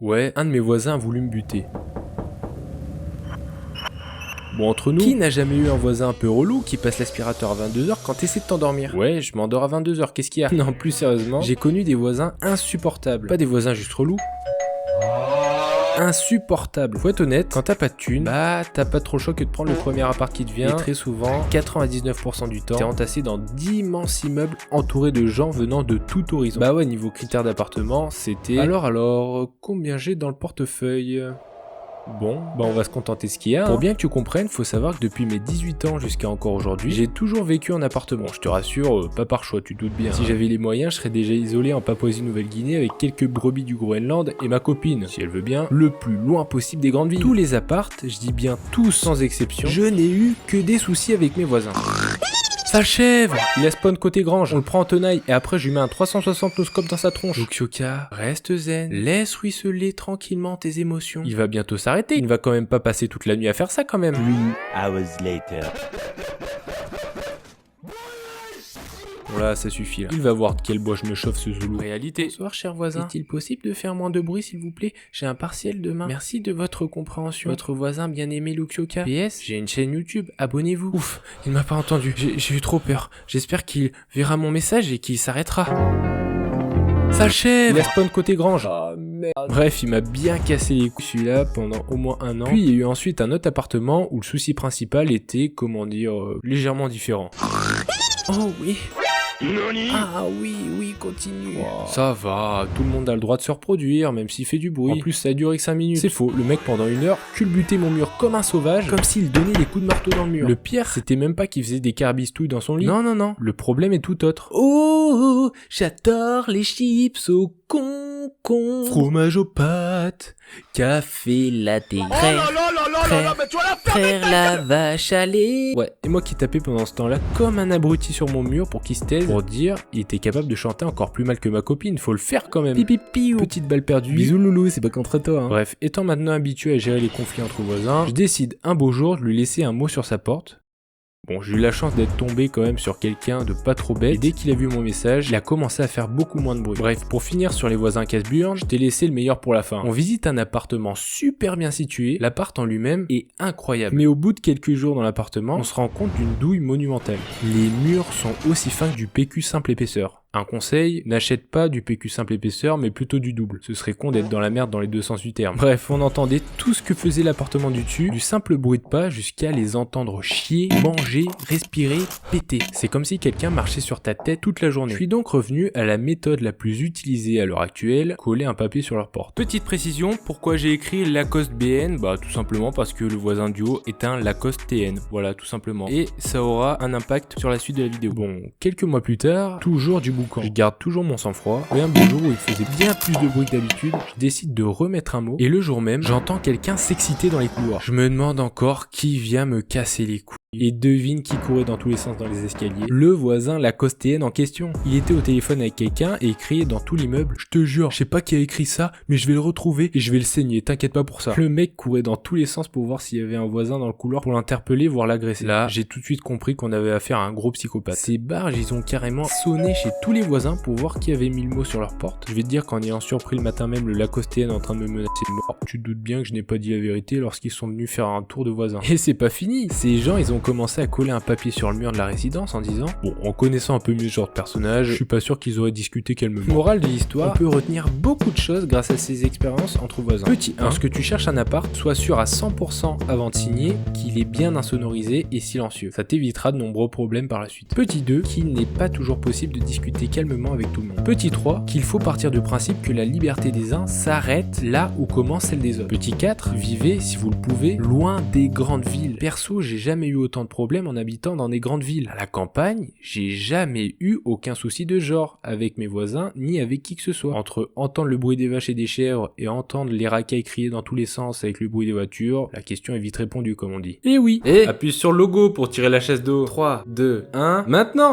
Ouais, un de mes voisins a voulu me buter. Bon, entre nous, qui n'a jamais eu un voisin un peu relou qui passe l'aspirateur à 22h quand t'essaies de t'endormir? Ouais, je m'endors à 22h, qu'est-ce qu'il y a? Non, plus sérieusement, j'ai connu des voisins insupportables. Pas des voisins juste relous. Insupportable. Faut être honnête, quand t'as pas de thunes, bah t'as pas trop le choix que de prendre le premier appart qui te vient. Et très souvent, 99% du temps, t'es entassé dans d'immenses immeubles entourés de gens venant de tout horizon. Bah ouais, niveau critères d'appartement, c'était... Alors, combien j'ai dans le portefeuille? Bon, bah on va se contenter de ce qu'il y a. Pour bien que tu comprennes, faut savoir que depuis mes 18 ans jusqu'à encore aujourd'hui, j'ai toujours vécu en appartement. Je te rassure, pas par choix, tu te doutes bien. Si j'avais les moyens, je serais déjà isolé en Papouasie-Nouvelle-Guinée avec quelques brebis du Groenland et ma copine, si elle veut bien, le plus loin possible des grandes villes. Tous les appartes, je dis bien tous sans exception, je n'ai eu que des soucis avec mes voisins. Sale chèvre! Il a spawn côté grange, on le prend en tenaille et après je lui mets un 360 no-scope dans sa tronche. Luxioka, reste zen, laisse ruisseler tranquillement tes émotions. Il va bientôt s'arrêter, il ne va quand même pas passer toute la nuit à faire ça quand même. 3 hours later. Voilà, ça suffit là. Il va voir de quel bois je me chauffe ce zoulou. Réalité. Bonsoir cher voisin. Est-il possible de faire moins de bruit s'il vous plaît? J'ai un partiel demain. Merci de votre compréhension. Votre voisin bien aimé Luxioka. PS, j'ai une chaîne YouTube, abonnez-vous. Ouf, il m'a pas entendu. J'ai eu trop peur. J'espère qu'il verra mon message et qu'il s'arrêtera. Sale chèvre! Il a spawn côté grange. Ah merde. Bref, il m'a bien cassé les couilles celui-là pendant au moins un an. Puis il y a eu ensuite un autre appartement où le souci principal était, comment dire, légèrement différent. Oh oui. Ah oui, continue. Wow. Ça va, tout le monde a le droit de se reproduire, même s'il fait du bruit. En plus, ça a duré que 5 minutes. C'est faux, le mec pendant 1 heure culbutait mon mur comme un sauvage, comme s'il donnait des coups de marteau dans le mur. Le pire, c'était même pas qu'il faisait des carabistouilles dans son lit. Non, le problème est tout autre. Oh, j'adore les chips au concombre, fromage aux pâtes, café latte, frère la vache à lait. Ouais, et moi qui tapais pendant ce temps-là comme un abruti sur mon mur pour qu'il se taise, pour dire, il était capable de chanter encore plus mal que ma copine, faut le faire quand même. Pipipi, petite balle perdue. Bisous loulou, c'est pas contre toi. Hein. Bref, étant maintenant habitué à gérer les conflits entre voisins, je décide un beau jour de lui laisser un mot sur sa porte. Bon, j'ai eu la chance d'être tombé quand même sur quelqu'un de pas trop bête, et dès qu'il a vu mon message, il a commencé à faire beaucoup moins de bruit. Bref, pour finir sur les voisins casse-burnes, je t'ai laissé le meilleur pour la fin. On visite un appartement super bien situé, l'appart en lui-même est incroyable. Mais au bout de quelques jours dans l'appartement, on se rend compte d'une douille monumentale. Les murs sont aussi fins que du PQ simple épaisseur. Un conseil, n'achète pas du PQ simple épaisseur, mais plutôt du double. Ce serait con d'être dans la merde dans les deux sens du terme. Bref, on entendait tout ce que faisait l'appartement du dessus, du simple bruit de pas jusqu'à les entendre chier, manger, respirer, péter. C'est comme si quelqu'un marchait sur ta tête toute la journée. Je suis donc revenu à la méthode la plus utilisée à l'heure actuelle, coller un papier sur leur porte. Petite précision, pourquoi j'ai écrit Lacoste BN? Bah tout simplement parce que le voisin du haut est un Lacoste TN. Voilà, tout simplement. Et ça aura un impact sur la suite de la vidéo. Bon, quelques mois plus tard, toujours du boucan. Je garde toujours mon sang-froid, et un beau jour où il faisait bien plus de bruit que d'habitude, je décide de remettre un mot, et le jour même, j'entends quelqu'un s'exciter dans les couloirs. Je me demande encore qui vient me casser les couilles. Et devine qui courait dans tous les sens dans les escaliers. Le voisin lacostéenne en question. Il était au téléphone avec quelqu'un et il criait dans tout l'immeuble. Je te jure, je sais pas qui a écrit ça, mais je vais le retrouver et je vais le saigner, t'inquiète pas pour ça. Le mec courait dans tous les sens pour voir s'il y avait un voisin dans le couloir pour l'interpeller, voire l'agresser. Là, j'ai tout de suite compris qu'on avait affaire à un gros psychopathe. Ces barges, ils ont carrément sonné chez tous les voisins pour voir qui avait mis le mot sur leur porte. Je vais te dire qu'en ayant surpris le matin même le lacostéenne en train de me menacer de mort, tu te doutes bien que je n'ai pas dit la vérité lorsqu'ils sont venus faire un tour de voisin. Et c'est pas fini. Ces gens, ils ont commencé à coller un papier sur le mur de la résidence en disant bon, en connaissant un peu mieux ce genre de personnage, je suis pas sûr qu'ils auraient discuté calmement. Morale de l'histoire, on peut retenir beaucoup de choses grâce à ces expériences entre voisins. Petit 1, lorsque tu cherches un appart, sois sûr à 100% avant de signer qu'il est bien insonorisé et silencieux. Ça t'évitera de nombreux problèmes par la suite. Petit 2, qu'il n'est pas toujours possible de discuter calmement avec tout le monde. Petit 3, qu'il faut partir du principe que la liberté des uns s'arrête là où commence celle des autres. Petit 4, vivez, si vous le pouvez, loin des grandes villes. Perso, j'ai jamais eu autant de problèmes en habitant dans des grandes villes. À la campagne, j'ai jamais eu aucun souci de genre avec mes voisins ni avec qui que ce soit. Entre entendre le bruit des vaches et des chèvres et entendre les racailles crier dans tous les sens avec le bruit des voitures, la question est vite répondue comme on dit. Et oui, appuie sur le logo pour tirer la chasse d'eau. 3, 2, 1, maintenant!